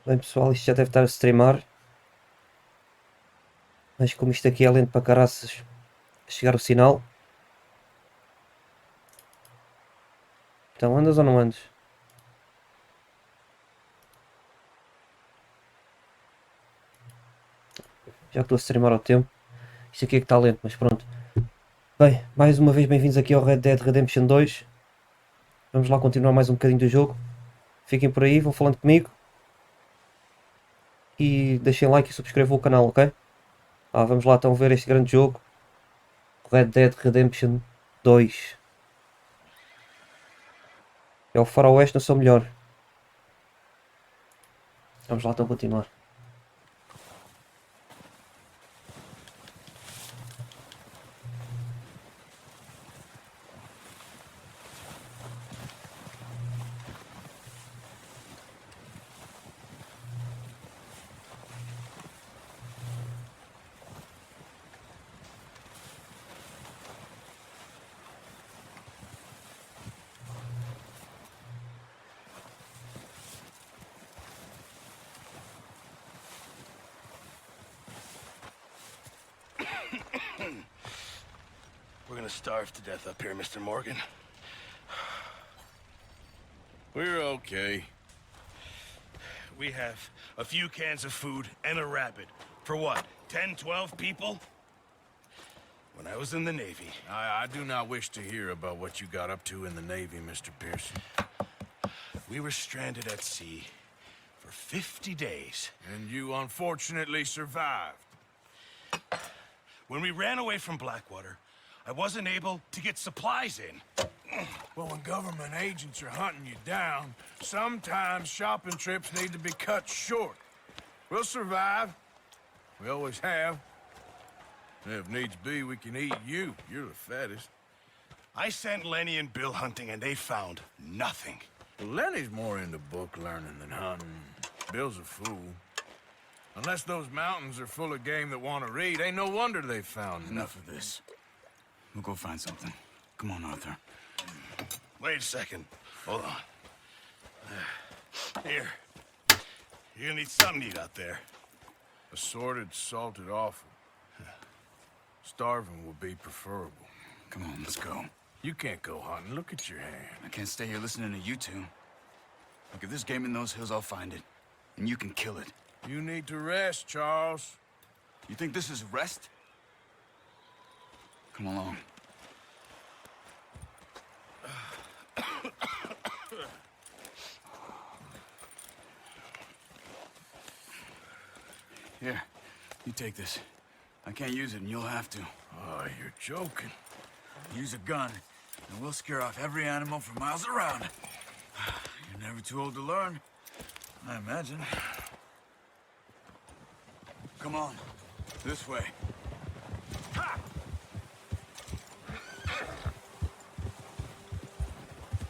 Bem pessoal, isto já deve estar a streamar. Mas como isto aqui é lento para caraças a chegar o sinal. Então andas ou não andas? Já que estou a streamar ao tempo. Isto aqui é que está lento, mas pronto. Bem, mais uma vez bem-vindos aqui ao Red Dead Redemption 2. Vamos lá continuar mais um bocadinho do jogo. Fiquem por aí, vão falando comigo. E deixem like e subscrevam o canal, ok? Vamos lá então ver este grande jogo. Red Dead Redemption 2. É o faroeste na sua melhor. Vamos lá então continuar. We're gonna starve to death up here, Mr. Morgan. We're okay. We have a few cans of food and a rabbit. For what, 10, 12 people? When I was in the Navy... I do not wish to hear about what you got up to in the Navy, Mr. Pearson. We were stranded at sea for 50 days. And you unfortunately survived. When we ran away from Blackwater, I wasn't able to get supplies in. Well, when government agents are hunting you down, sometimes shopping trips need to be cut short. We'll survive. We always have. And if needs be, we can eat you. You're the fattest. I sent Lenny and Bill hunting, and they found nothing. Well, Lenny's more into book learning than hunting. Bill's a fool. Unless those mountains are full of game that want to read, ain't no wonder they found Enough of this. We'll go find something. Come on, Arthur. Wait a second. Hold on. Here. You're gonna need something to eat out there. Assorted, salted offal. Starving would be preferable. Come on, let's go. You can't go hunting. Look at your hand. I can't stay here listening to you two. Look, if there's game in those hills, I'll find it. And you can kill it. You need to rest, Charles. You think this is rest? Come along. Here, you take this. I can't use it, and you'll have to. Oh, you're joking. Use a gun, and we'll scare off every animal for miles around. You're never too old to learn, I imagine. Come on, this way.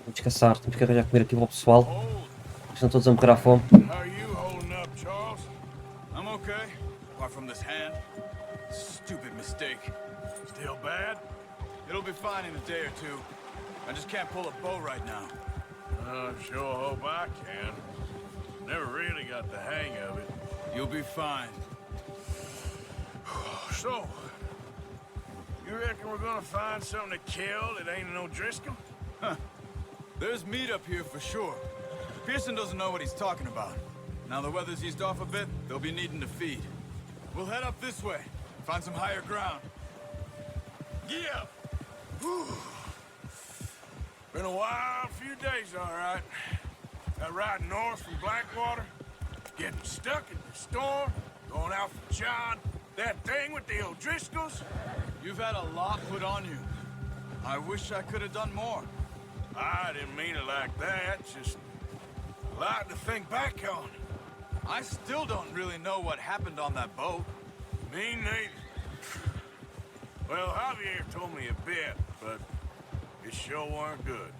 Vamos descansar, temos que arranjar comer aqui para o pessoal. Estão todos a morrer à fome. How are you holding up, Charles? I'm okay, apart from this hand. Stupid mistake. Still bad? It'll be fine in a day or two. I just can't pull a bow right now. I sure hope I can. Never really got the hang of it. You'll be fine. So, you reckon we're gonna find something to kill that ain't no Driscoll? Huh. There's meat up here for sure. Pearson doesn't know what he's talking about. Now the weather's eased off a bit, they'll be needing to feed. We'll head up this way, find some higher ground. Yeah. Whew. Been a wild few days, all right. That ride north from Blackwater, getting stuck in the storm, going out for John, that thing with the O'Driscolls. You've had a lot put on you. I wish I could have done more. I didn't mean it like that, just a lot to think back on. I still don't really know what happened on that boat. Me neither. Well, Javier told me a bit, but it sure weren't good.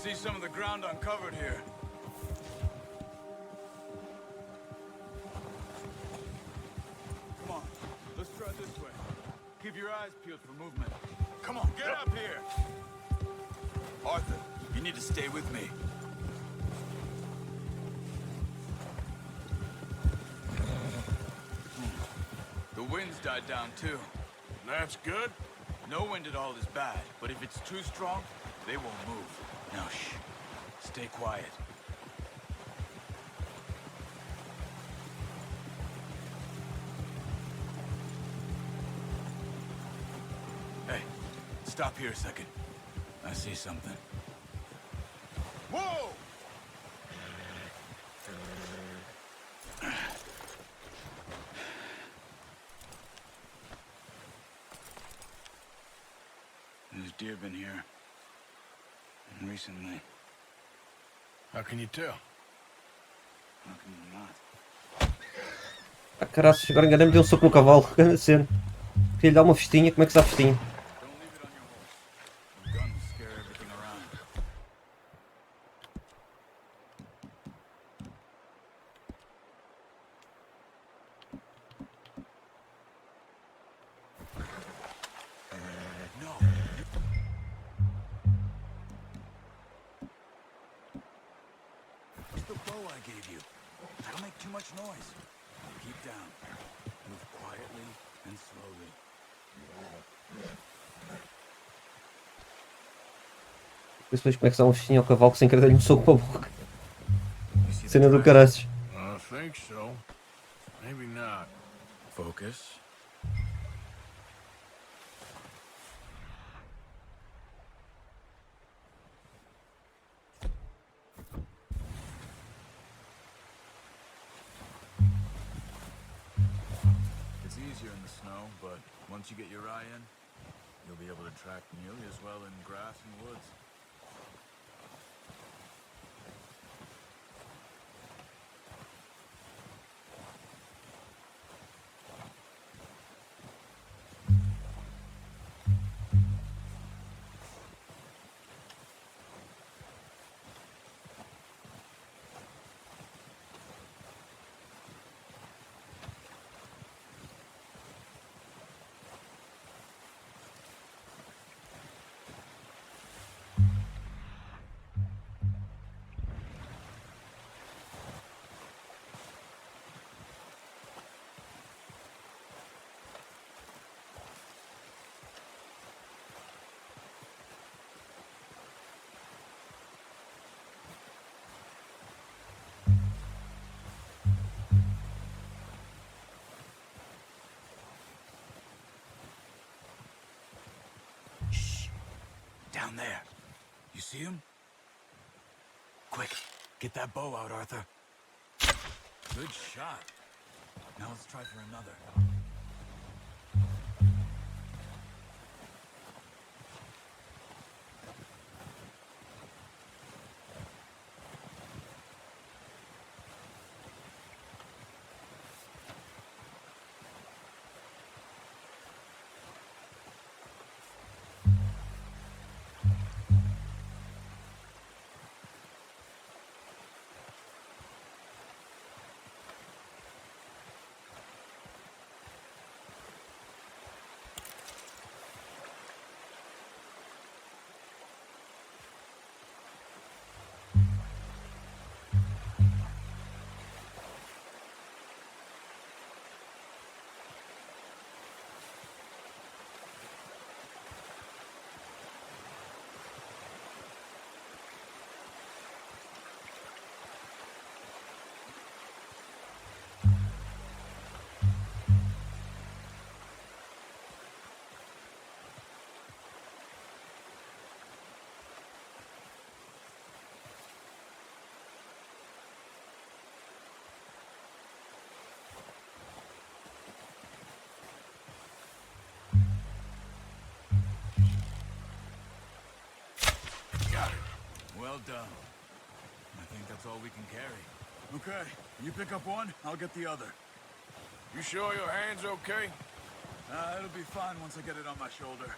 see some of the ground uncovered here. Come on, let's try this way. Keep your eyes peeled for movement. Come on, get up here! Arthur, you need to stay with me. The wind's died down too. That's good. No wind at all is bad, but if it's too strong, they won't move. Now shh. Stay quiet. Hey, stop here a second. I see something. Whoa! There's deer been here. Recently. How can you tell? How can you not? Ah, caraças, agora enganei-me, deu um soco no cavalo. Grande cena. Queria lhe dar uma festinha, como é que se dá festinha? Don't leave it on your horse. Guns scare everything around. No. It's the bow I gave you. That'll make too much noise. Keep down. Move quietly and slowly. Depois como é que se dá uma festinha ao cavalo sem querer dar-lhe um soco para a boca. You see the Cena do track? caraças. I think so. Maybe not. Focus. It's easier in the snow, but once you get your eye in, you'll be able to track nearly as well in grass and woods. Down there. You see him? Quick, get that bow out, Arthur. Good shot. Now let's try for another. Well done. I think that's all we can carry. Okay, you pick up one, I'll get the other. You sure your hand's okay? It'll be fine once I get it on my shoulder.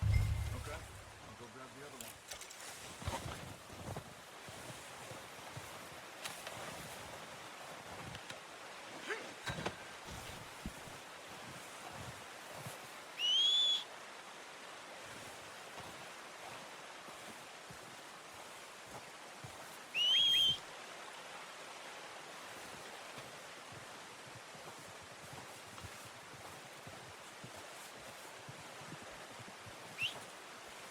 Okay, I'll go grab the other one.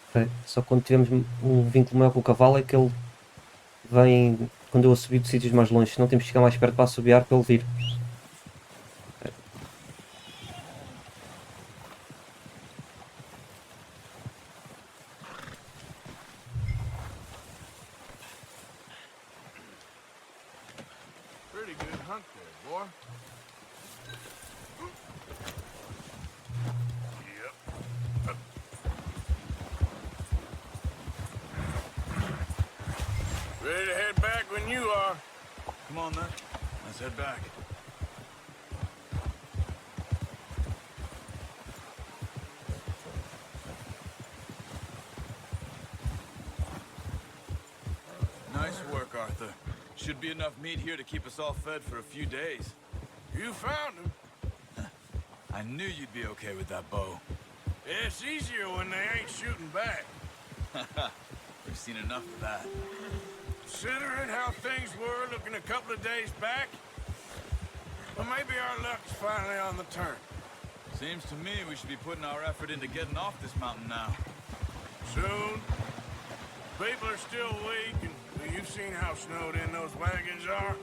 Ok. Só quando tivermos um vínculo maior com o cavalo é que ele vem quando eu a subir de sítios mais longe. Senão temos que chegar mais perto para assobiar para ele vir. Ok. Pretty good hunt there, boy. Yep. Ready to head back when you are. Come on, then. Let's head back. Nice work, Arthur. Should be enough meat here to keep us all fed for a few days. You found him. I knew you'd be okay with that bow. It's easier when they ain't shooting back. We've seen enough of that. Considering how things were looking a couple of days back, well, maybe our luck's finally on the turn. Seems to me we should be putting our effort into getting off this mountain now. Soon. People are still weak, and well, you've seen how snowed in those wagons are.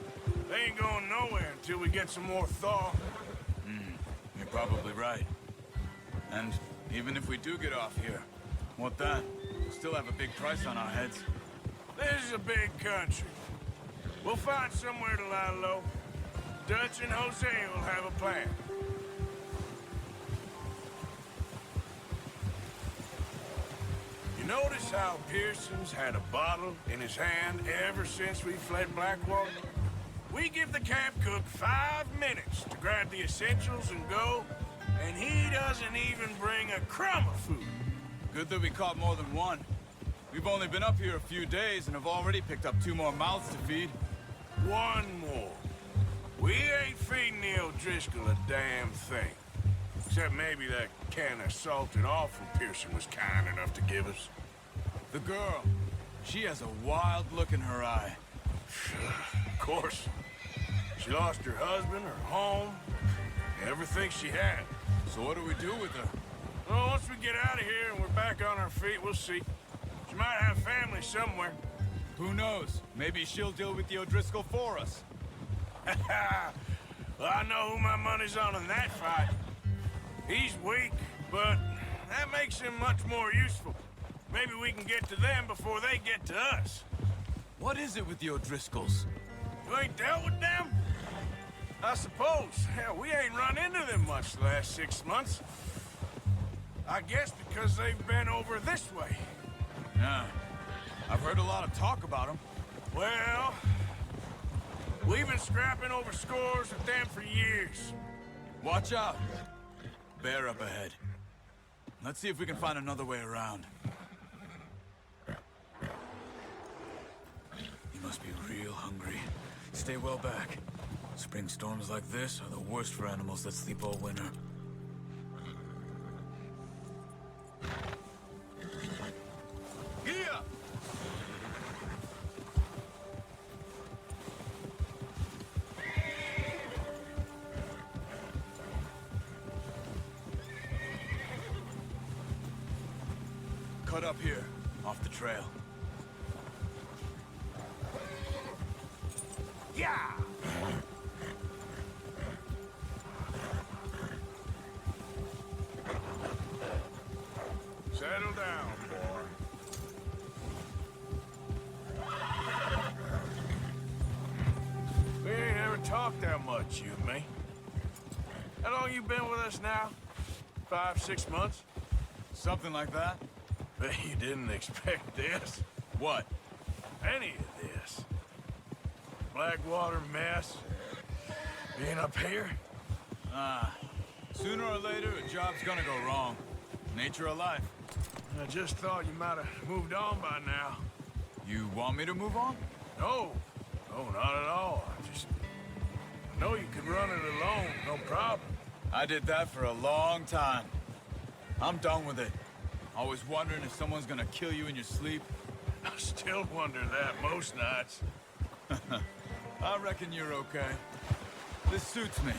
They ain't going nowhere until we get some more thaw. You're probably right. And even if we do get off here, what then? We'll still have a big price on our heads. This is a big country. We'll find somewhere to lie low. Dutch and Jose will have a plan. You notice how Pearson's had a bottle in his hand ever since we fled Blackwater? We give the camp cook 5 minutes to grab the essentials and go, and he doesn't even bring a crumb of food. Good that we caught more than one. We've only been up here a few days and have already picked up 2 more mouths to feed. One more. We ain't feeding the O'Driscoll a damn thing. Except maybe that can of salted offal Pearson was kind enough to give us. The girl, she has a wild look in her eye. Of course. She lost her husband, her home, everything she had. So what do we do with her? Well, once we get out of here and we're back on our feet, we'll see. She might have family somewhere. Who knows? Maybe she'll deal with the O'Driscoll for us. Well, I know who my money's on in that fight. He's weak, but that makes him much more useful. Maybe we can get to them before they get to us. What is it with the O'Driscolls? You ain't dealt with them? I suppose. Hell, we ain't run into them much the last 6 months. I guess because they've been over this way. Yeah. I've heard a lot of talk about them. Well, we've been scrapping over scores with them for years. Watch out. Bear up ahead. Let's see if we can find another way around. You must be real hungry. Stay well back. Spring storms like this are the worst for animals that sleep all winter. Here! Cut up here, off the trail. Yeah! Settle down, boy. We ain't ever talked that much, you and me. How long you been with us now? 5, 6 months? Something like that? Bet you didn't expect this. What? Any of this. Blackwater mess. Being up here? Sooner or later, a job's gonna go wrong. Nature of life. I just thought you might have moved on by now. You want me to move on? No. No, not at all. I know you could run it alone, no problem. I did that for a long time. I'm done with it. Always wondering if someone's gonna kill you in your sleep. I still wonder that most nights. I reckon you're okay. This suits me.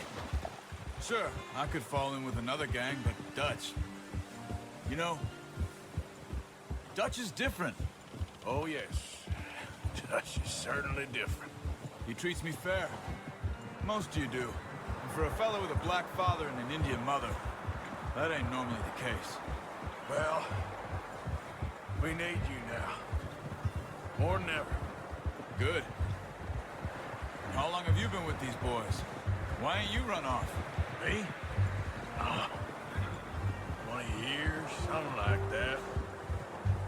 Sure, I could fall in with another gang, but Dutch. You know, Dutch is different. Oh, yes. Dutch is certainly different. He treats me fair. Most of you do. And for a fellow with a black father and an Indian mother, that ain't normally the case. Well, we need you now. More than ever. Good. And how long have you been with these boys? Why ain't you run off? Me? 20 years, something like that.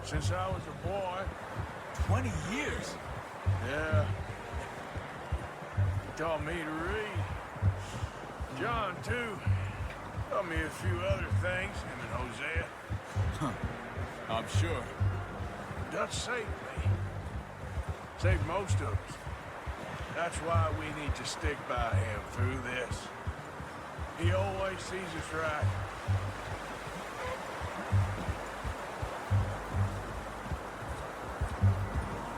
Since I was a boy. 20 years? Yeah. He taught me to read. John, too. Taught me a few other things, him and Hosea. I'm sure. Dutch saved me. Saved most of us. That's why we need to stick by him through this. He always sees us right.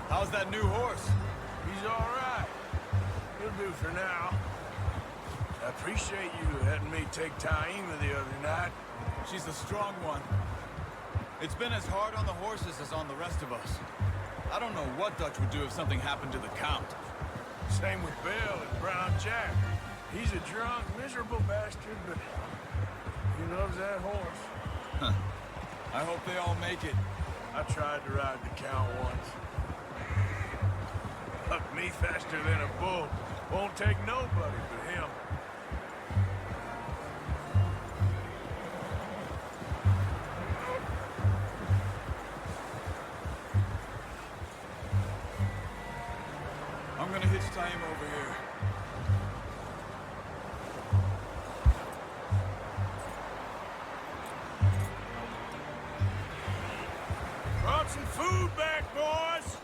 How's that new horse? He's all right. He'll do for now. I appreciate you letting me take Taima the other night. She's the strong one. It's been as hard on the horses as on the rest of us. I don't know what Dutch would do if something happened to the Count. Same with Bill and Brown Jack. He's a drunk, miserable bastard, but he loves that horse. Huh. I hope they all make it. I tried to ride the Count once. Hucked me faster than a bull. Won't take nobody but him. I'm gonna hitch Taima over here. Brought some food back, boys!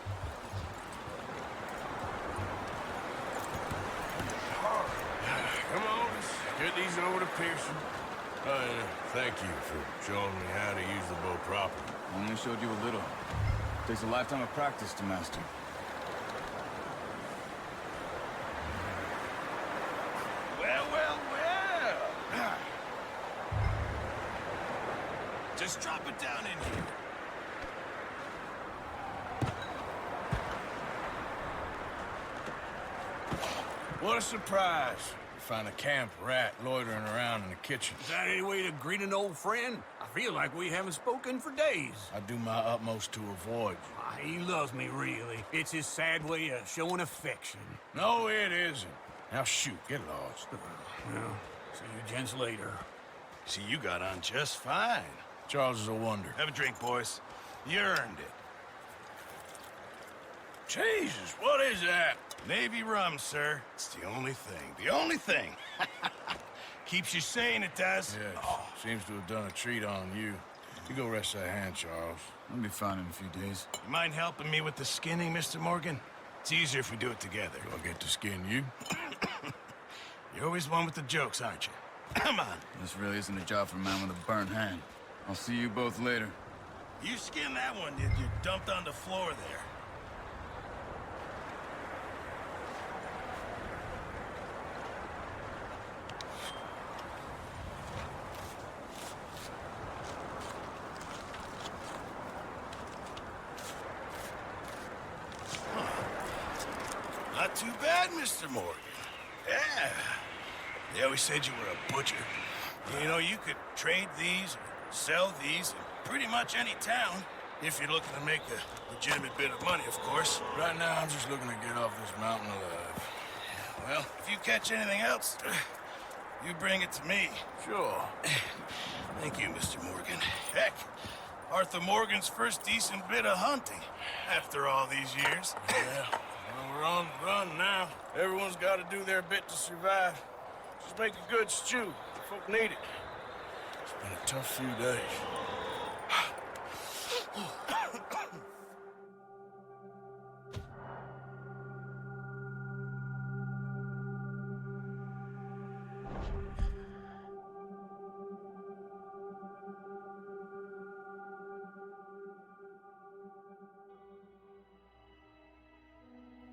Come on, let's get these over to Pearson. Thank you for showing me how to use the bow properly. I only showed you a little. Takes a lifetime of practice to master. Well, well, well! Just drop it down in here. What a surprise. You find a camp rat loitering around in the kitchen. Is that any way to greet an old friend? I feel like we haven't spoken for days. I do my utmost to avoid you. He loves me, really. It's his sad way of showing affection. No, it isn't. Now shoot, get lost. Well, see you gents later. See, you got on just fine. Charles is a wonder. Have a drink, boys. You earned it. Jesus, what is that? Navy rum, sir. It's the only thing. The only thing. Keeps you sane, it does. Yes, seems to have done a treat on you. You go rest that hand, Charles. I'll be fine in a few days. You mind helping me with the skinning, Mr. Morgan? It's easier if we do it together. Do I get to skin you? You're always one with the jokes, aren't you? Come on. This really isn't a job for a man with a burnt hand. I'll see you both later. You skinned that one, did you? Dumped on the floor there. Not too bad, Mr. Morgan. Yeah. They always said you were a butcher. You know, you could trade these or sell these in pretty much any town if you're looking to make a legitimate bit of money, of course. Right now, I'm just looking to get off this mountain alive. Well, if you catch anything else, you bring it to me. Sure. Thank you, Mr. Morgan. Heck, Arthur Morgan's first decent bit of hunting after all these years. Yeah. Well, we're on the run now. Everyone's got to do their bit to survive. Just make a good stew. Folk need it. It's been a tough few days.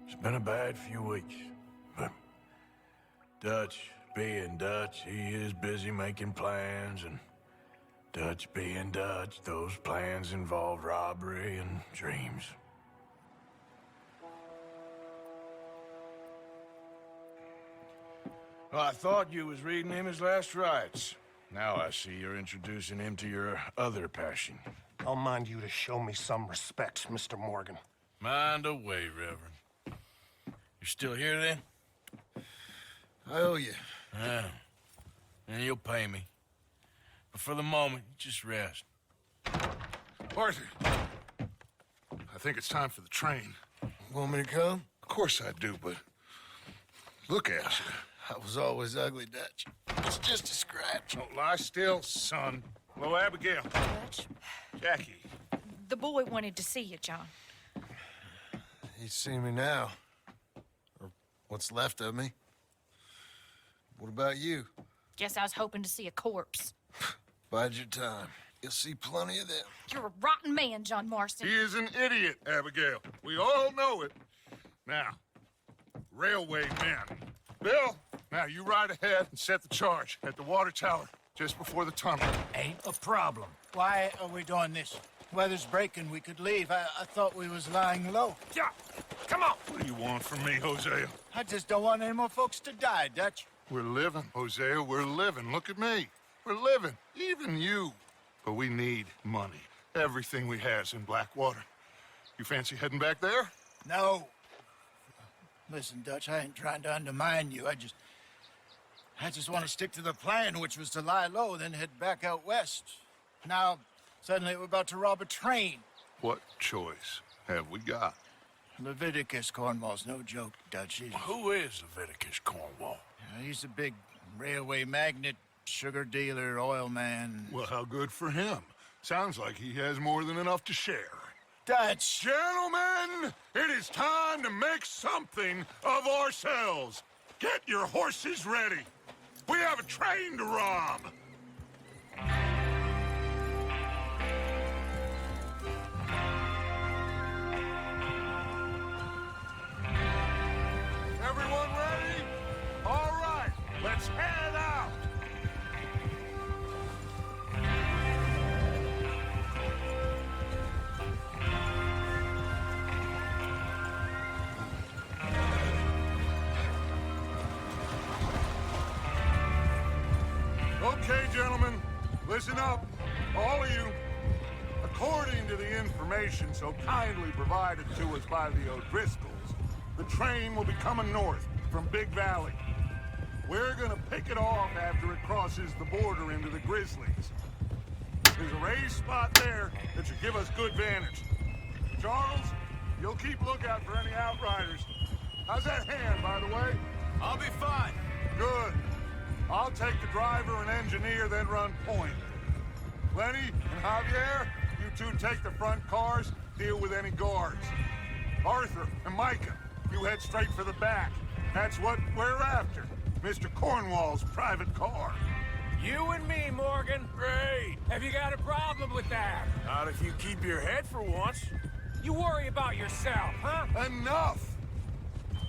It's been a bad few weeks, but Dutch, being Dutch, he is busy making plans and Dutch being Dutch, those plans involved robbery and dreams. Well, I thought you was reading him his last rites. Now I see you're introducing him to your other passion. I'll mind you to show me some respect, Mr. Morgan. Mind away, Reverend. You still here, then? I owe you. Yeah. And you'll pay me. But for the moment, just rest. Arthur, I think it's time for the train. Want me to come? Of course I do, but look at you. I was always ugly, Dutch. It's just a scratch. Don't lie still, son. Hello, Abigail. Dutch, Jackie. the boy wanted to see you, John. He's seen me now. Or what's left of me. What about you? Guess I was hoping to see a corpse. Bide your time. You'll see plenty of them. You're a rotten man, John Marston. He is an idiot, Abigail. We all know it. Now, railway men. Bill, now you ride ahead and set the charge at the water tower just before the tunnel. Ain't a problem. Why are we doing this? Weather's breaking. We could leave. I thought we was lying low. Yeah, come on. What do you want from me, Hosea? I just don't want any more folks to die, Dutch. We're living, Hosea. We're living. Look at me. We're living. Even you. But we need money. Everything we has in Blackwater. You fancy heading back there? No. Listen, Dutch, I ain't trying to undermine you. I just want to stick to the plan, which was to lie low, then head back out west. Now, suddenly we're about to rob a train. What choice have we got? Leviticus Cornwall's no joke, Dutch. Who is Leviticus Cornwall? He's a big railway magnate, sugar dealer, oil man. Well, how good for him. Sounds like he has more than enough to share. Dutch! Gentlemen, it is time to make something of ourselves. Get your horses ready. We have a train to rob. Everyone ready? All right, let's head out. Okay, gentlemen, listen up, all of you. According to the information so kindly provided to us by the O'Driscolls, the train will be coming north from Big Valley. We're gonna pick it off after it crosses the border into the Grizzlies. There's a raised spot there that should give us good vantage. Charles, you'll keep lookout for any outriders. How's that hand, by the way? I'll be fine. Good. I'll take the driver and engineer, then run point. Lenny and Javier, you two take the front cars, deal with any guards. Arthur and Micah, you head straight for the back. That's what we're after. Mr. Cornwall's private car. You and me, Morgan. Great. Have you got a problem with that? Not if you keep your head for once. You worry about yourself, huh? Enough!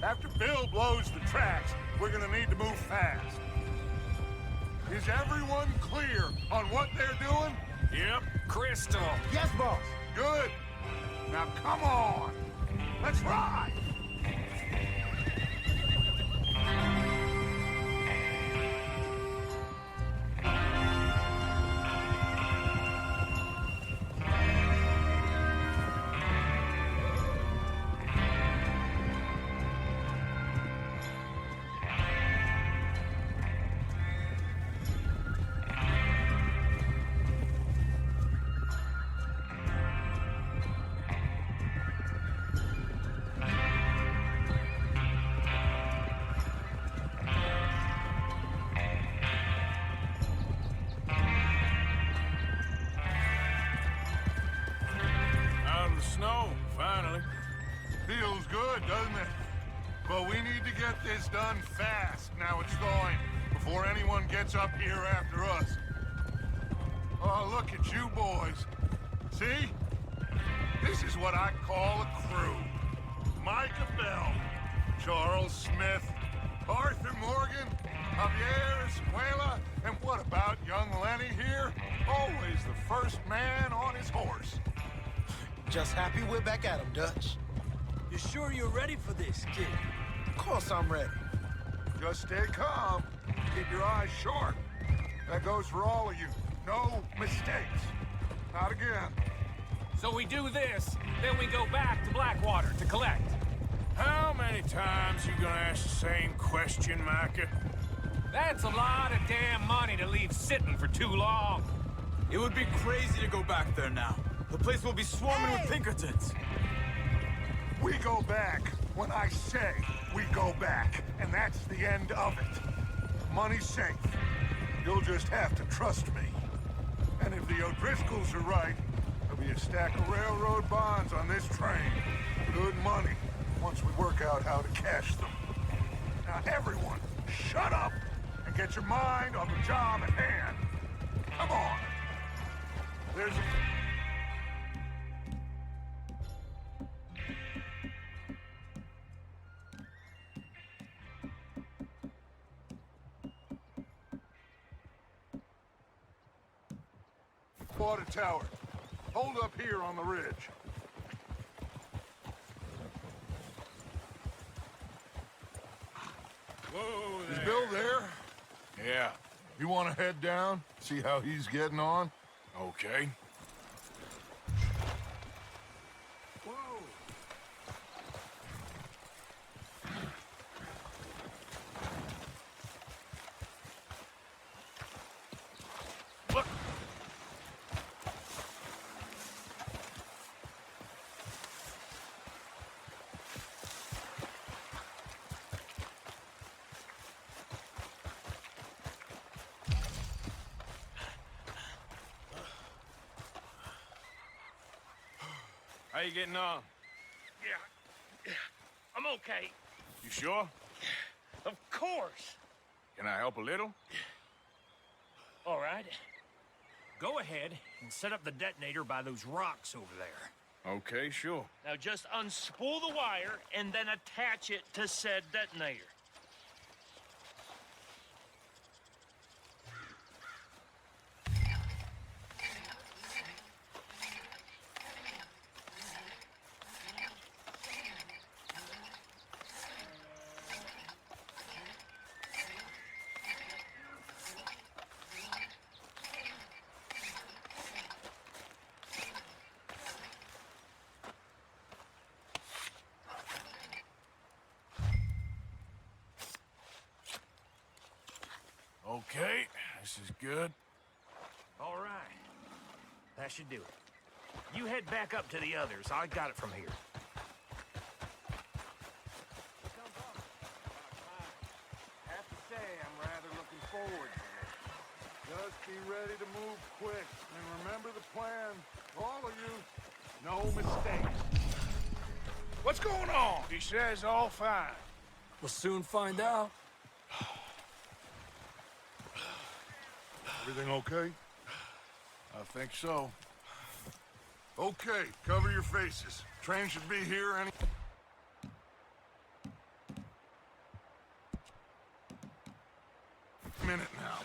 After Bill blows the tracks, we're gonna need to move fast. Is everyone clear on what they're doing? Yep. Crystal. Yes, boss. Good. Now come on. Let's ride. Out of the snow, finally. Feels good, doesn't it? But we need to get this done fast, now it's thawing, before anyone gets up here after us. Oh, look at you boys. See? This is what I call a crew. Micah Bell, Charles Smith, Arthur Morgan, Javier Escuela, and what about young Lenny here? Always the first man on his horse. Just happy we're back at 'em, Dutch. You sure you're ready for this, kid? Of course I'm ready. Just stay calm. Keep your eyes sharp. That goes for all of you. No mistakes. Not again. So we do this, then we go back to Blackwater to collect. How many times you gonna ask the same question, Micah? That's a lot of damn money to leave sitting for too long. It would be crazy to go back there now. The place will be swarming with Pinkertons. We go back when I say we go back, and that's the end of it. Money's safe. You'll just have to trust me. And if the O'Driscolls are right, there'll be a stack of railroad bonds on this train. Good money, once we work out how to cash them. Now everyone, shut up and get your mind on the job at hand. Come on. There's a... water tower. Hold up here on the ridge. Whoa Is there. Bill there? Yeah. You want to head down? See how he's getting on? Okay. Whoa. Look. How you getting on? Yeah, I'm okay. You sure? Of course. Can I help a little? All right. Go ahead and set up the detonator by those rocks over there. Okay, sure. Now just unspool the wire and then attach it to said detonator. Okay, this is good. All right. That should do it. You head back up to the others. I got it from here. I have to say, I'm rather looking forward to it. Just be ready to move quick. And remember the plan. All of you, no mistakes. What's going on? He says all fine. We'll soon find out. Everything okay? I think so. Okay, cover your faces. Train should be here any minute now.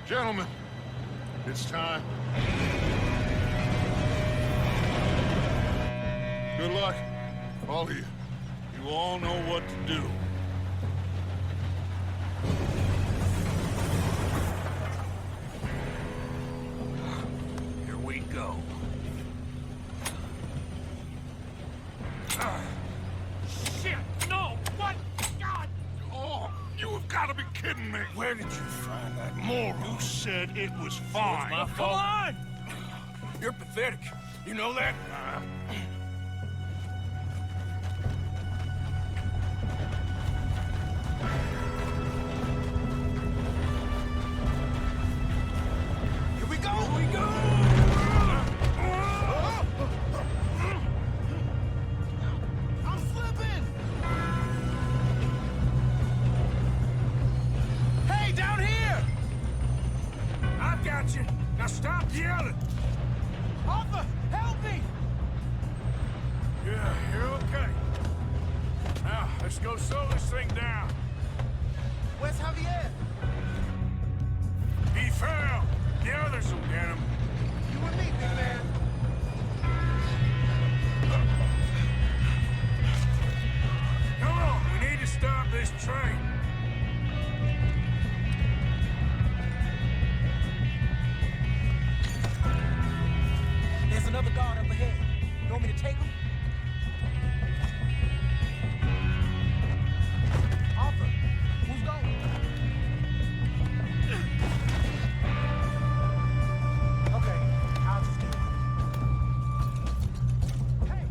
Gentlemen, it's time. Good luck, all of you. You all know what to do. Here we go. Shit! No! What? God! Oh, you have got to be kidding me. Where did you find that moron? Who said it was fine? My fault. Come on! You're pathetic. You know that? Here we go! Here we go! I'm slipping! Hey, down here! I've got you. Now Now stop yelling! Arthur, help me! Yeah, you're okay. Now, let's go slow this thing down. Where's Javier? He fell. The others will get him. You and me, big man. Come on, we need to stop this train. There's another guard up ahead. You want me to take him? Arthur, who's going? Okay, I'll just do it. Hey!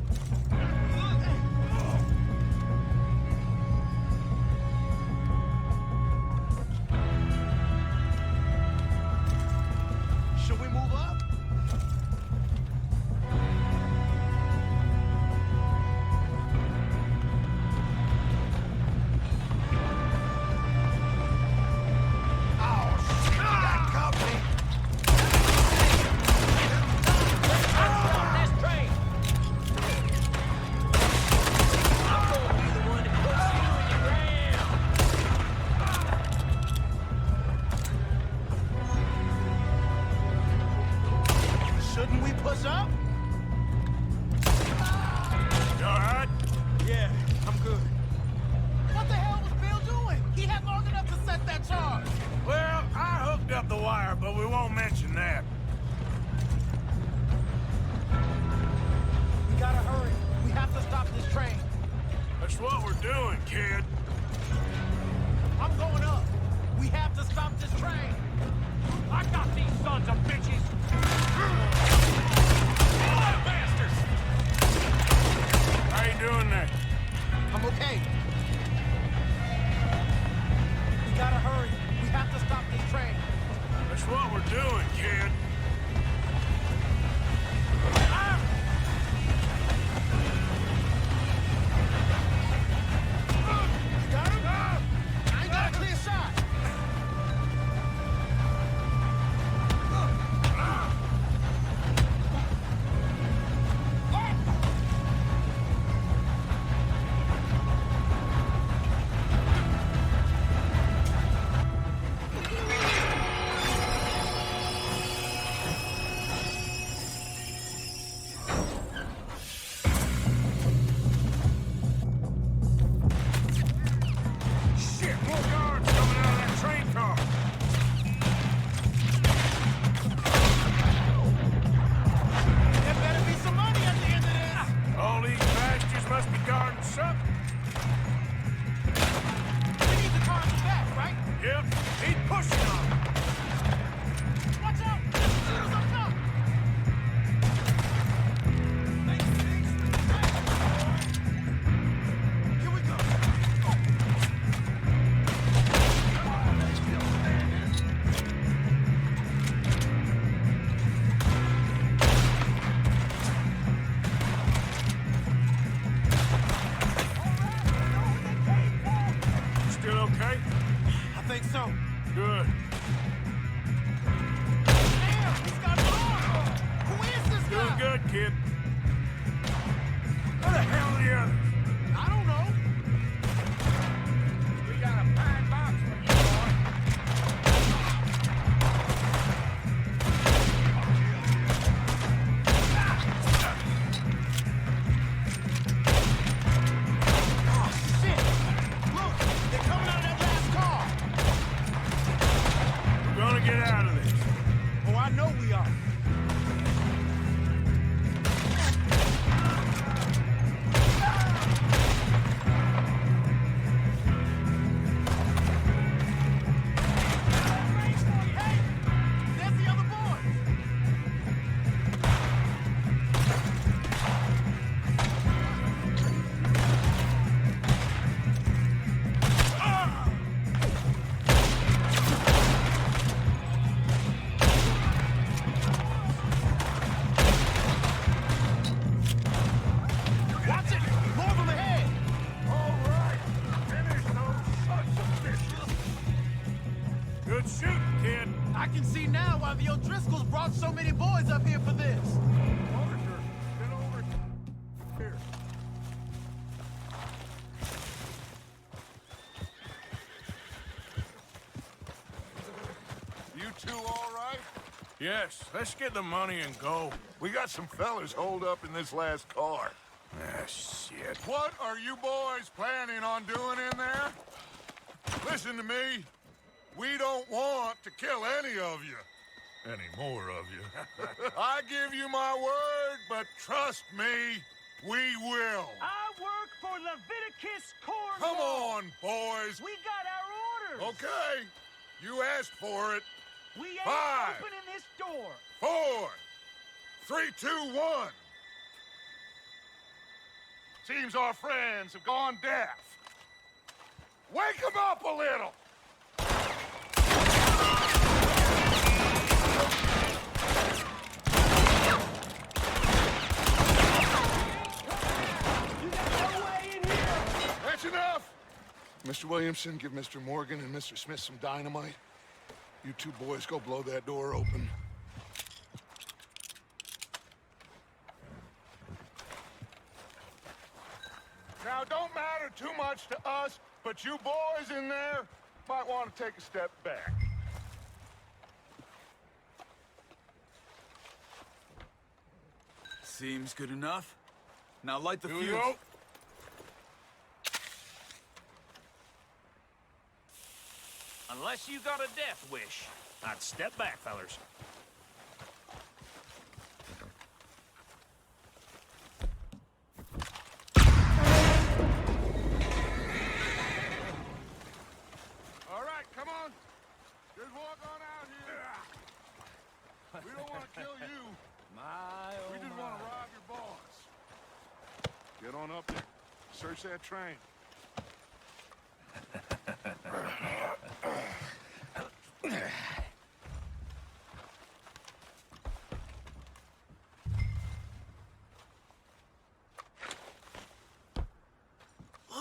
Should we move up? Shouldn't we push up? You all right? Yeah, I'm good. What the hell was Bill doing? He had long enough to set that charge. Well, I hooked up the wire, but we won't mention that. We gotta hurry. We have to stop this train. That's what we're doing, kid. I'm going up. We have to stop this train. I got these sons of bitches! Bastards! How you doing there? I'm okay. We gotta hurry. We have to stop this train. That's what we're doing, kid. You got him? I ain't got a clear shot. Shit, more guards coming out of that train car. There better be some money at the end of this. All these bastards must be guarding something. We need the car in the back, right? Yep, he's pushing on 'em. Watch out! Shooters up top! Here we go. Still okay? I think so. Good. Damn, he's got more! Who is this Doing guy? good, kid. Where the hell are the others? I don't know. We got a pine box for you, boy. Oh, shit! Look, they're coming out of that last car. We're gonna get out of this. Oh, I know we are. Hey, there's the other boys. Watch it! More of them ahead! All right. Finish those sons of bitches. Good shooting, kid. I I can see now why the O'Driscolls brought so many boys up here for this. Arthur, get over here. You two all right? Yes, let's get the money and go. We got some fellas holed up in this last car. Ah, shit. What are you boys planning on doing in there? Listen to me. We don't want to kill any of you. Any more of you. I give you my word, but trust me, we will. I work for Leviticus Cornwall. Come on, boys. We got our orders. Okay. You asked for it. We ain't 5, opening this door. 4, 3, 2, 1. Seems our friends have gone deaf. Wake them up a little. That's enough. Mr. Williamson, give Mr. Morgan and Mr. Smith some dynamite. You two boys go blow that door open. Now, don't matter too much to us, but you boys in there might want to take a step back. Seems good enough. Now light the Here we fuse. go. Unless you got a death wish, I'd step back, fellers. All right, come on. Just walk on out here. We don't want to kill you. We just want to rob your boss. Get on up there. Search that train.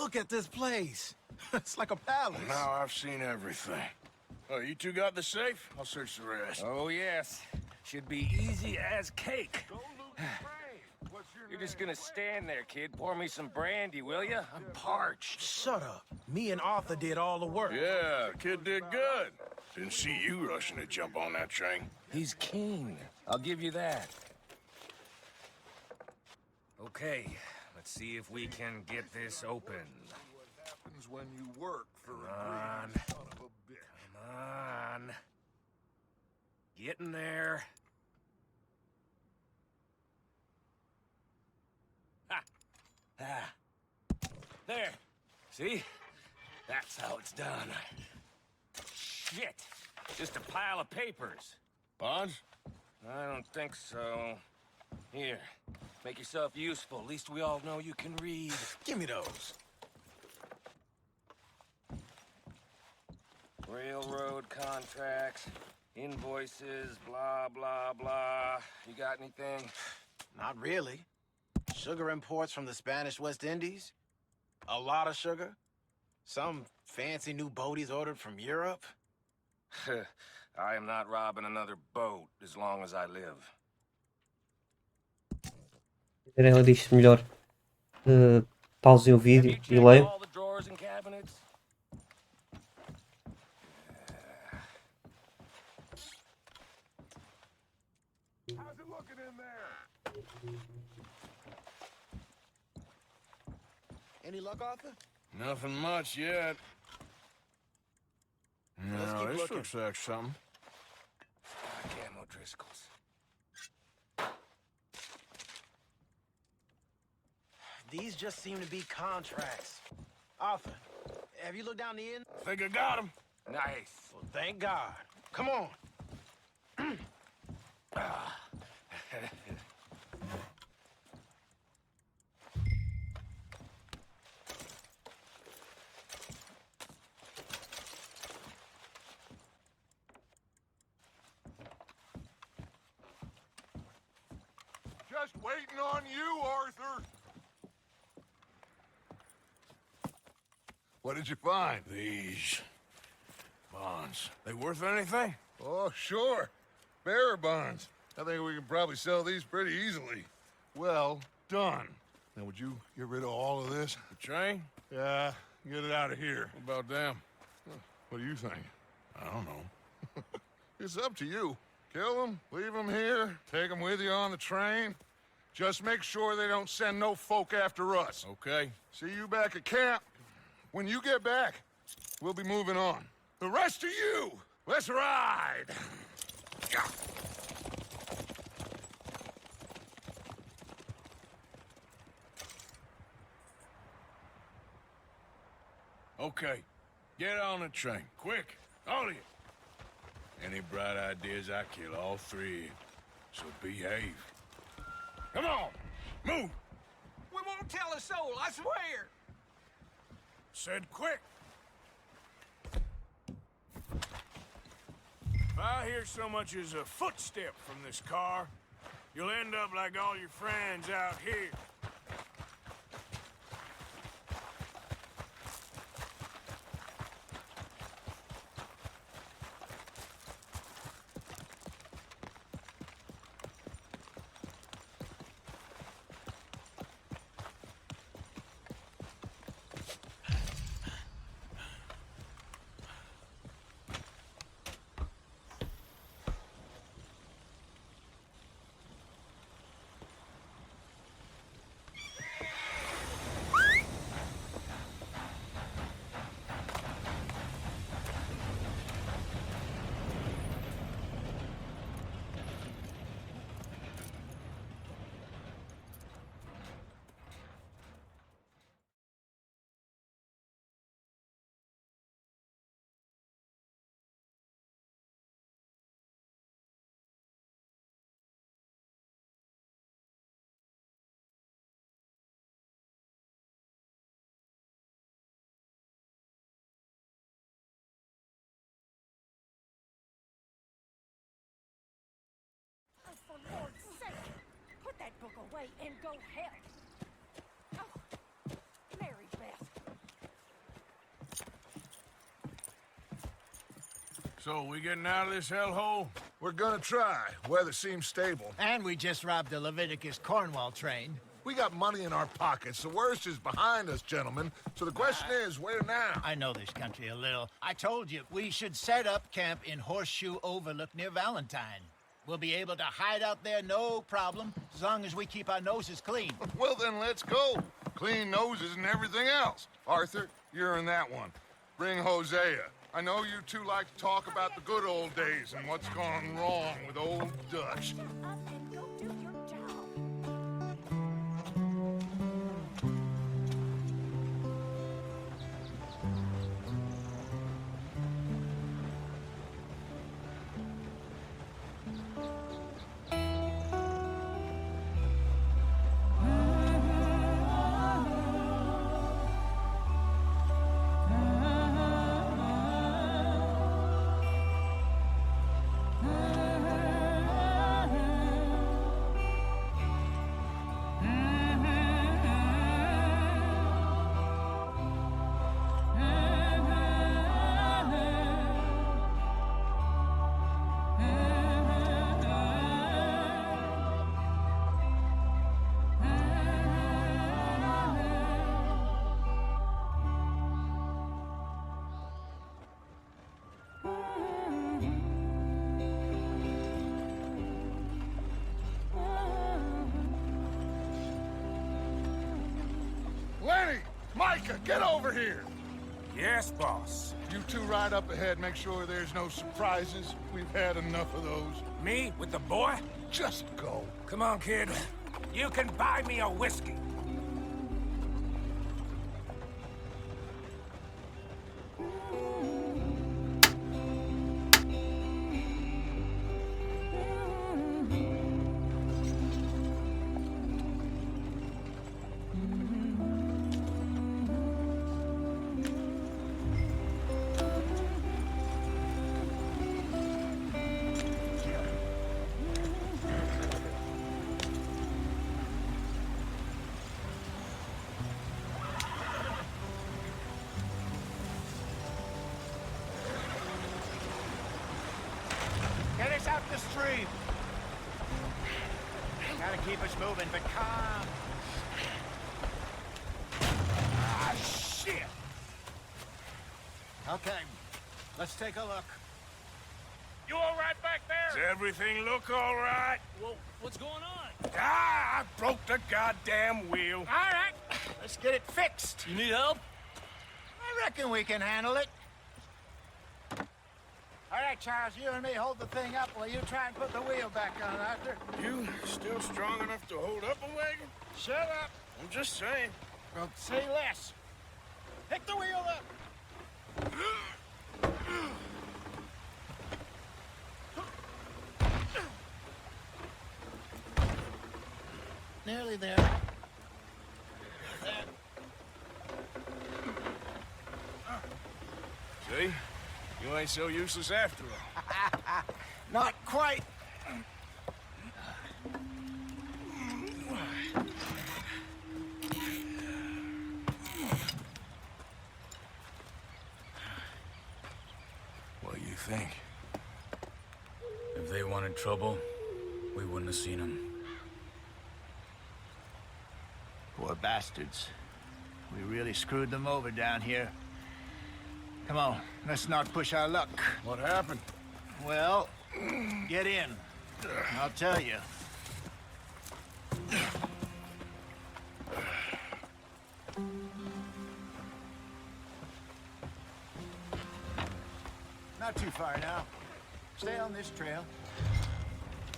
Look at this place. It's like a palace. Now I've seen everything. Oh, you two got the safe? I'll search the rest. Oh, yes. Should be easy as cake. Don't lose the train. What's your You're name? just gonna stand there, kid. Pour me some brandy, will you? I'm parched. Shut up. Me and Arthur did all the work. Yeah, the kid did good. Didn't see you rushing to jump on that train. He's keen. I'll give you that. Okay, let's see if we can get this open. What happens when you work for a on. greedy son of a bitch? Come on. Getting there. Ha! Ah. There. See? That's how it's done. Shit. Just a pile of papers. Bonds? I don't think so. Here. Make yourself useful. At least we all know you can read. Give me those. Railroad contracts, invoices, blah, blah, blah. You got anything? Not really. Sugar imports from the Spanish West Indies. A lot of sugar. Some fancy new boat he's ordered from Europe. I am not robbing another boat as long as I live. Ela diz melhor. Pausem o Have vídeo you e checked leiam. all the drawers and cabinets? How's it looking in there? Any luck, Arthur? Nothing much yet. Let's No, keep this looking. looks like something. Camo Driscolls. These just seem to be contracts. Arthur, have you looked down the end? Think I got him. Nice. Well, thank God. Come on. Just waiting on you, Arthur. What did you find? These bonds. They worth anything? Oh, sure. Bearer bonds. I think we can probably sell these pretty easily. Well done. Now, would you get rid of all of this? The train? Yeah, get it out of here. What about them? What do you think? I don't know. It's up to you. Kill them, leave them here, take them with you on the train. Just make sure they don't send no folk after us. Okay. See you back at camp. When you get back, we'll be moving on. The rest of you, let's ride! Okay. Get on the train. Quick. All of you. Any bright ideas, I kill all three of you. So behave. Come on! Move! We won't tell a soul, I swear! Said quick! If I hear so much as a footstep from this car, you'll end up like all your friends out here. For Lord's sake, put that book away and go help. Oh, Mary Beth. So, we getting out of this hellhole? We're gonna try. Weather seems stable. And we just robbed the Leviticus Cornwall train. We got money in our pockets. The worst is behind us, gentlemen. So the question is, where now? I know this country a little. I told you, we should set up camp in Horseshoe Overlook near Valentine. We'll be able to hide out there, no problem, as long as we keep our noses clean. Well, then let's go. Clean noses and everything else. Arthur, you're in that one. Bring Hosea. I know you two like to talk about the good old days and what's gone wrong with old Dutch. Up and go do your job. Lenny! Micah, get over here! Yes, boss. You two ride up ahead, make sure there's no surprises. We've had enough of those. Me with the boy? Just go. Come on, kid. You can buy me a whiskey. free. Gotta keep us moving, but calm. Ah, shit! Okay, let's take a look. You all right back there? Does everything look all right? Well, what's going on? Ah, I broke the goddamn wheel. All right, let's get it fixed. You need help? I reckon we can handle it. All right, Charles, you and me hold the thing up while you try and put the wheel back on, Arthur. You still strong enough to hold up a wagon? Shut up. I'm just saying. Well, say less. Pick the wheel up. Nearly there. See? You ain't so useless after all. Not quite. What do you think? If they wanted trouble, we wouldn't have seen them. Poor bastards. We really screwed them over down here. Come on, let's not push our luck. What happened? Well, get in. I'll tell you. Not too far now. Stay on this trail.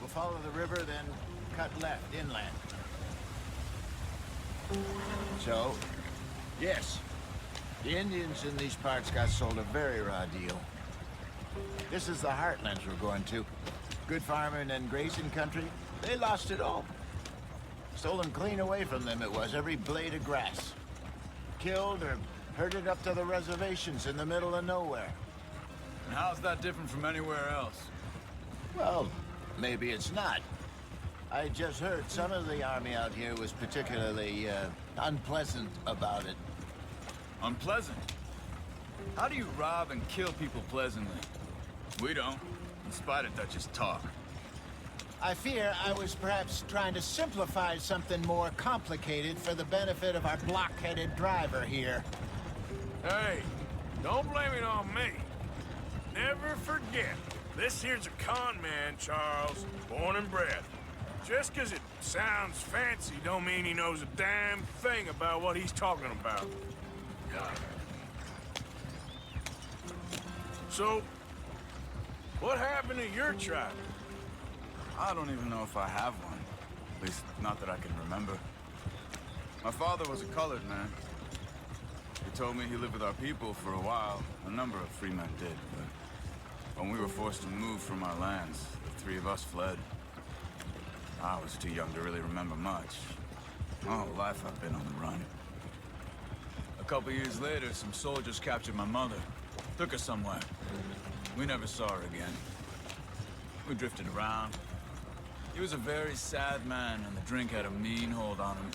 We'll follow the river, then cut left inland. So, yes, the Indians in these parts got sold a very raw deal. This is the heartlands we're going to. Good farming and grazing country, they lost it all. Stolen clean away from them it was, every blade of grass. Killed or herded up to the reservations in the middle of nowhere. And how's that different from anywhere else? Well, maybe it's not. I just heard some of the army out here was particularly, unpleasant about it. Unpleasant? How do you rob and kill people pleasantly? We don't, in spite of Dutch's talk. I fear I was perhaps trying to simplify something more complicated for the benefit of our block-headed driver here. Hey, don't blame it on me. Never forget, this here's a con man, Charles, born and bred. Just 'cause it sounds fancy don't mean he knows a damn thing about what he's talking about. So, what happened to your tribe? I don't even know if I have one. At least, not that I can remember. My father was a colored man. He told me he lived with our people for a while. A number of free men did, but when we were forced to move from our lands, the three of us fled. I was too young to really remember much. My whole life I've been on the run. A couple years later, some soldiers captured my mother. Took her somewhere. We never saw her again. We drifted around. He was a very sad man, and the drink had a mean hold on him.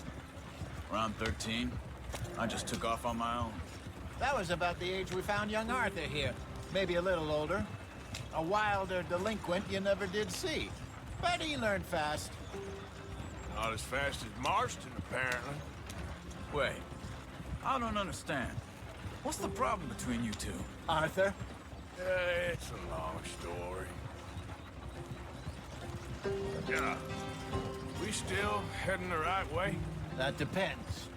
Around 13, I just took off on my own. That was about the age we found young Arthur here. Maybe a little older. A wilder delinquent you never did see. But he learned fast. Not as fast as Marston, apparently. Wait, I don't understand. What's the problem between you two? Arthur? It's a long story. Yeah. We still heading the right way? That depends.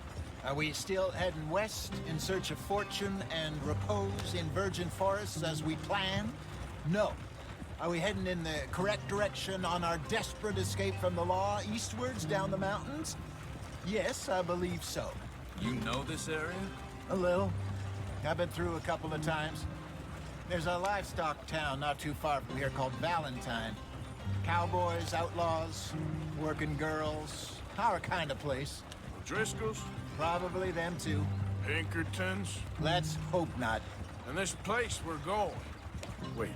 Are we still heading west in search of fortune and repose in virgin forests as we planned? No. Are we heading in the correct direction on our desperate escape from the law eastwards down the mountains? Yes, I believe so. You know this area? A little. I've been through a couple of times. There's a livestock town not too far from here called Valentine. Cowboys, outlaws, working girls, our kind of place. Driscoll's? Probably them too. Pinkertons? Let's hope not. And this place we're going. Wait,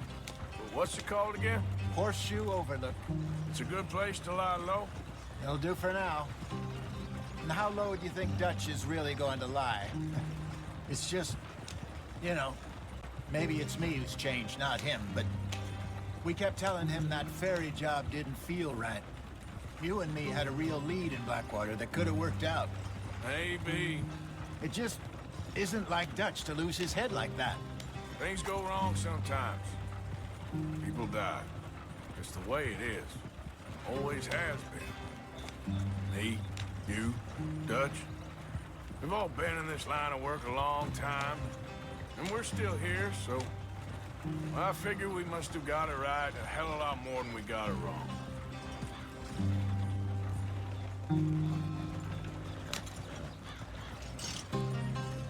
what's it called again? Horseshoe Overlook. It's a good place to lie low? It'll do for now. And how low do you think Dutch is really going to lie? It's just, you know, maybe it's me who's changed, not him, but We kept telling him that ferry job didn't feel right. You and me had a real lead in Blackwater that could have worked out. Maybe. It just isn't like Dutch to lose his head like that. Things go wrong sometimes. People die. It's the way it is. Always has been. Me, you, Dutch. We've all been in this line of work a long time. And we're still here, so... I figure we must have got it right a hell of a lot more than we got it wrong.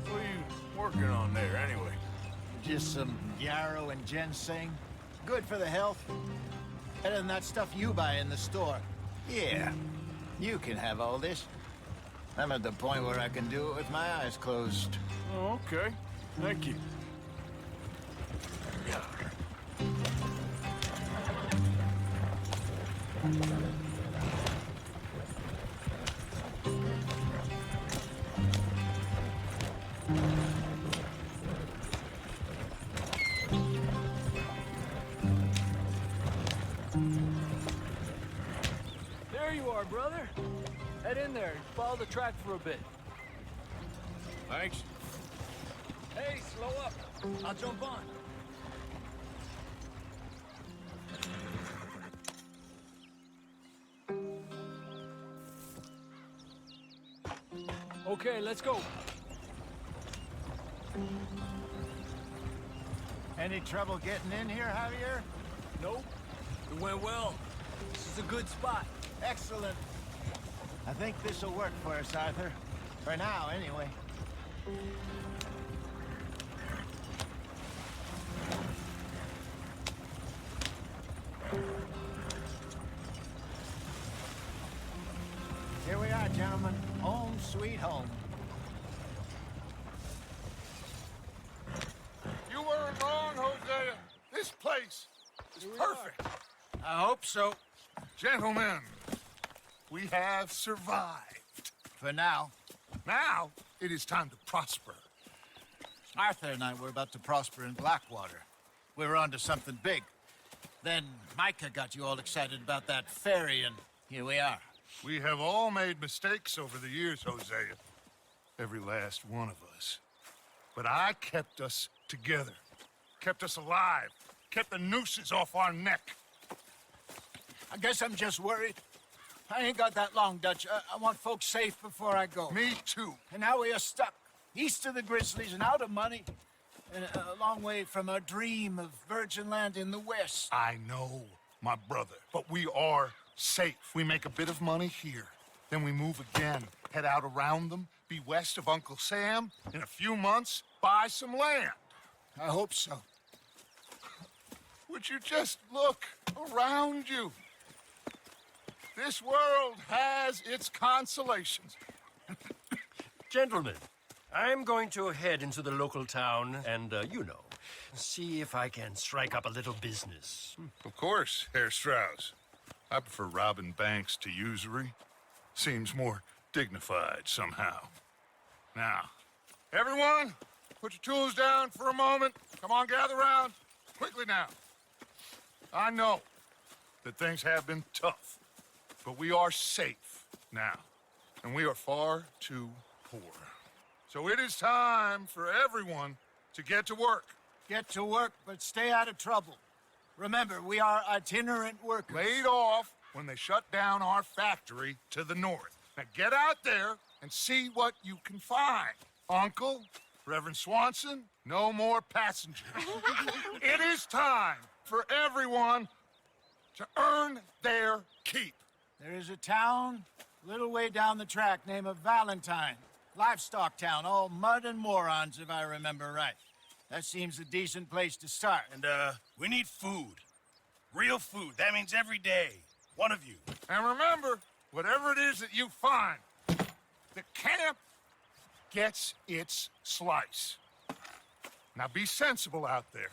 What are you working on there, anyway? Just some yarrow and ginseng. Good for the health. Better than that stuff you buy in the store. Yeah, you can have all this. I'm at the point where I can do it with my eyes closed. Oh, okay. Thank you. There you are, brother. Head in there and follow the track for a bit. Thanks. Hey, slow up. I'll jump on. Okay, let's go. Any trouble getting in here, Javier? Nope. It went well. This is a good spot. Excellent. I think this'll work for us, Arthur. For now, anyway. Here we are, gentlemen. Home sweet home. You weren't wrong, Hosea. This place is perfect. I hope so. Gentlemen, we have survived. For now. Now, it is time to prosper. Arthur and I were about to prosper in Blackwater. We were onto something big. Then Micah got you all excited about that ferry, and here we are. We have all made mistakes over the years, Hosea. Every last one of us. But I kept us together. Kept us alive. Kept the nooses off our neck. I guess I'm just worried. I ain't got that long, Dutch. I want folks safe before I go. Me too. And now we are stuck, east of the Grizzlies and out of money, and a long way from our dream of virgin land in the west. I know, my brother, but we are safe. We make a bit of money here, then we move again, head out around them, be west of Uncle Sam, in a few months, buy some land. I hope so. Would you just look around you? This world has its consolations. Gentlemen, I'm going to head into the local town and, see if I can strike up a little business. Of course, Herr Strauss. I prefer robbing banks to usury. Seems more dignified somehow. Now, everyone, put your tools down for a moment. Come on, gather round. Quickly now. I know that things have been tough, but we are safe now, and we are far too poor. So it is time for everyone to get to work. Get to work, but stay out of trouble. Remember, we are itinerant workers. Laid off when they shut down our factory to the north. Now get out there and see what you can find. Uncle, Reverend Swanson, no more passengers. It is time for everyone to earn their keep. There is a town a little way down the track named Valentine. Livestock town, all mud and morons, if I remember right. That seems a decent place to start. And, we need food. Real food. That means every day. One of you. And remember, whatever it is that you find, the camp gets its slice. Now be sensible out there.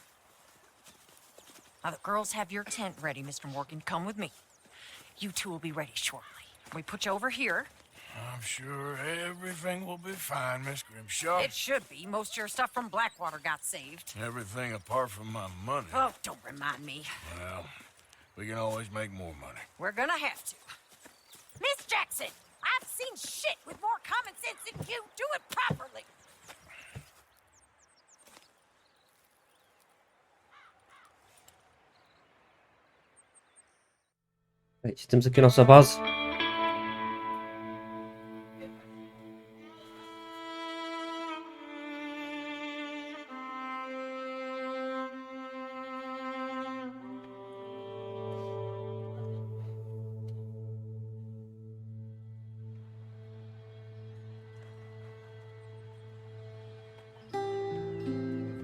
Now the girls have your tent ready, Mr. Morgan. Come with me. You two will be ready shortly. We put you over here. I'm sure everything will be fine, Miss Grimshaw. It should be. Most of your stuff from Blackwater got saved. Everything apart from my money. Oh, don't remind me. Well, we can always make more money. We're gonna have to. Miss Jackson, I've seen shit with more common sense than you. Do it properly. Bem, temos aqui a nossa base.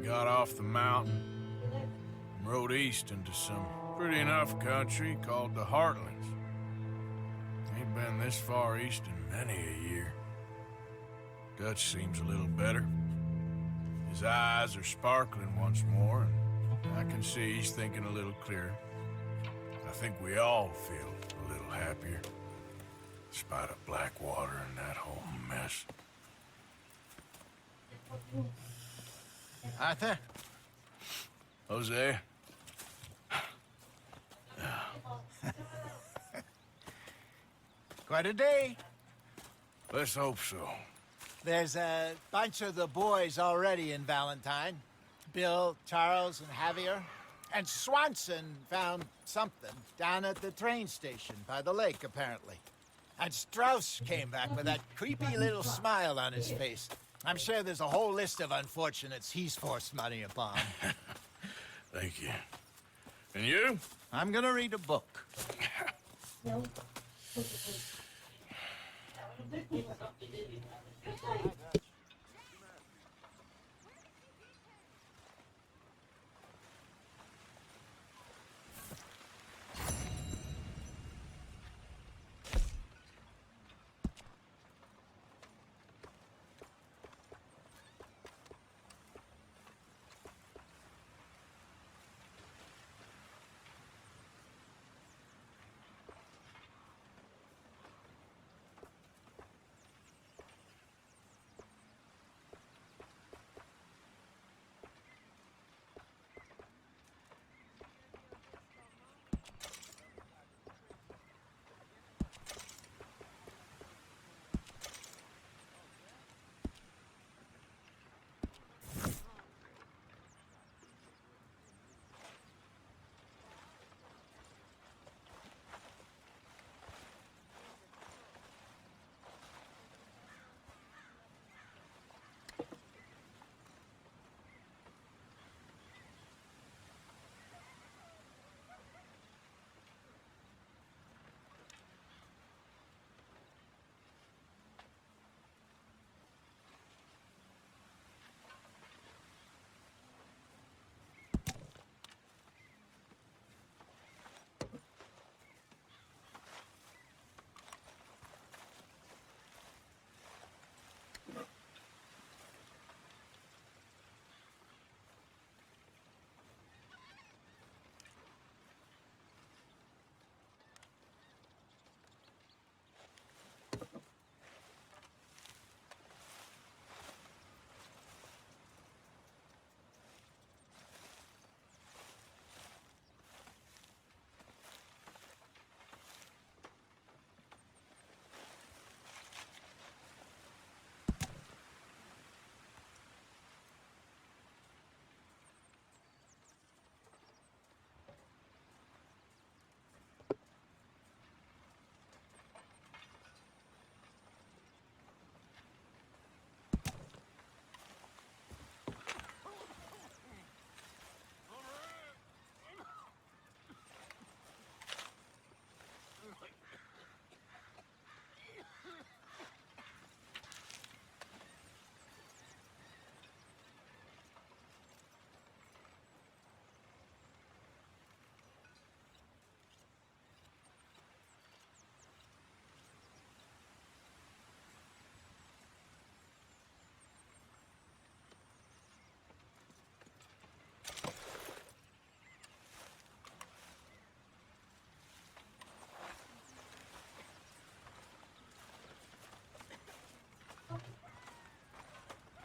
Got off the mountain and rode east into some pretty enough country called the Heartlands. Ain't been this far east in many a year. Dutch seems a little better. His eyes are sparkling once more, and I can see he's thinking a little clearer. I think we all feel a little happier, in spite of Blackwater and that whole mess. Arthur? Jose? Quite a day. Let's hope so. There's a bunch of the boys already in Valentine. Bill, Charles, and Javier. And Swanson found something down at the train station by the lake, apparently. And Strauss came back with that creepy little smile on his face. I'm sure there's a whole list of unfortunates he's forced money upon. Thank you. And you? I'm gonna read a book.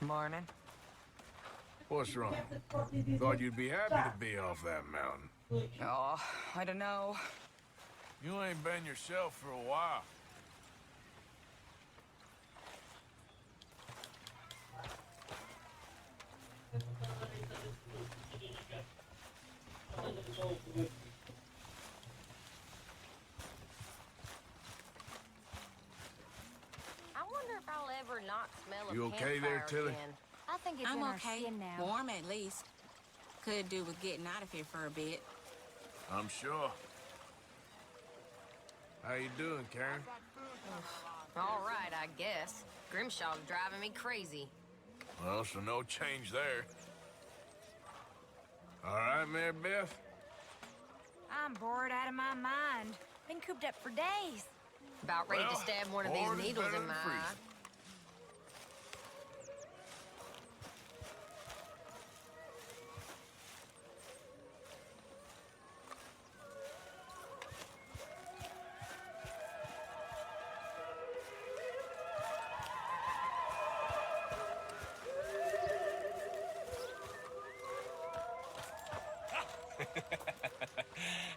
Morning. What's wrong? Thought you'd be happy to be off that mountain. Oh, I don't know. You ain't been yourself for a while. I wonder if I'll ever not smell a You okay there, campfire Tilly? again. I think it's I'm in our okay. skin now. Warm at least. Could do with getting out of here for a bit. I'm sure. How you doing, Karen? All right, I guess. Grimshaw's driving me crazy. Well, so no change there. All right, Mary Beth? I'm bored out of my mind. Been cooped up for days. About ready to stab one of these bored is needles better in than my eye. freezing.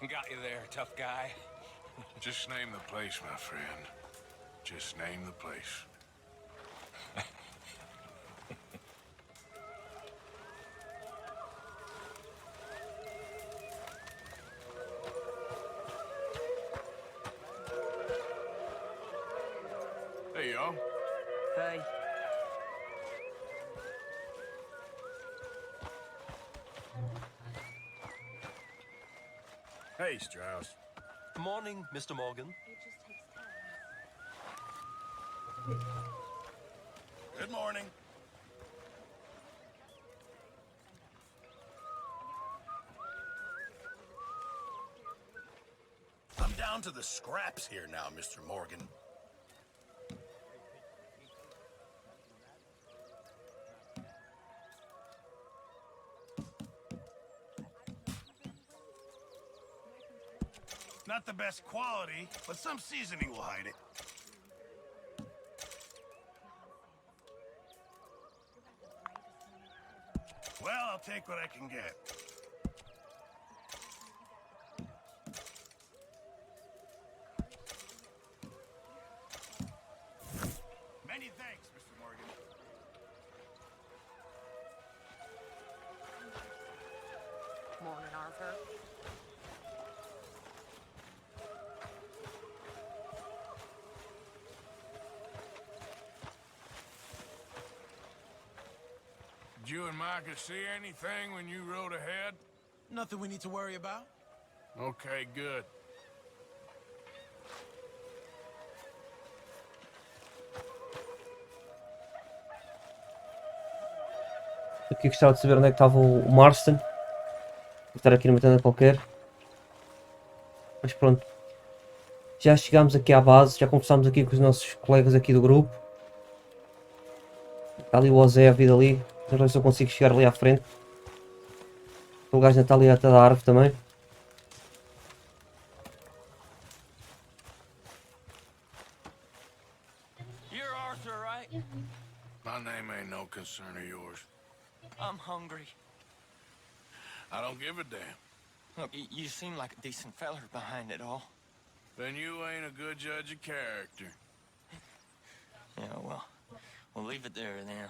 Got you there, tough guy. Just name the place, my friend. Just name the place. Hey, y'all. Hey. Hey, Strauss. Morning, Mr. Morgan. Good morning. I'm down to the scraps here now, Mr. Morgan. Not the best quality, but some seasoning will hide it. Well, I'll take what I can get. Many thanks, Mr. Morgan. Morning, Arthur. Did you and Micah see anything when you rode ahead? Nothing we need to worry about. Okay, good. Aqui gostava de saber onde é que estava o Marston. Vou estar aqui numa tenda qualquer. Mas pronto. Já chegámos aqui à base, já conversámos aqui com os nossos colegas aqui do grupo. Está ali o Ozé a vir ali. Não sei se eu consigo chegar ali à frente. O gajo ainda está ali atrás da árvore também. You're Arthur, right? My name ain't no concern of yours. I'm hungry. I don't give a damn. Look, you seem like a decent feller behind it all. Then you ain't a good judge of character. Yeah, well, we'll leave it there then.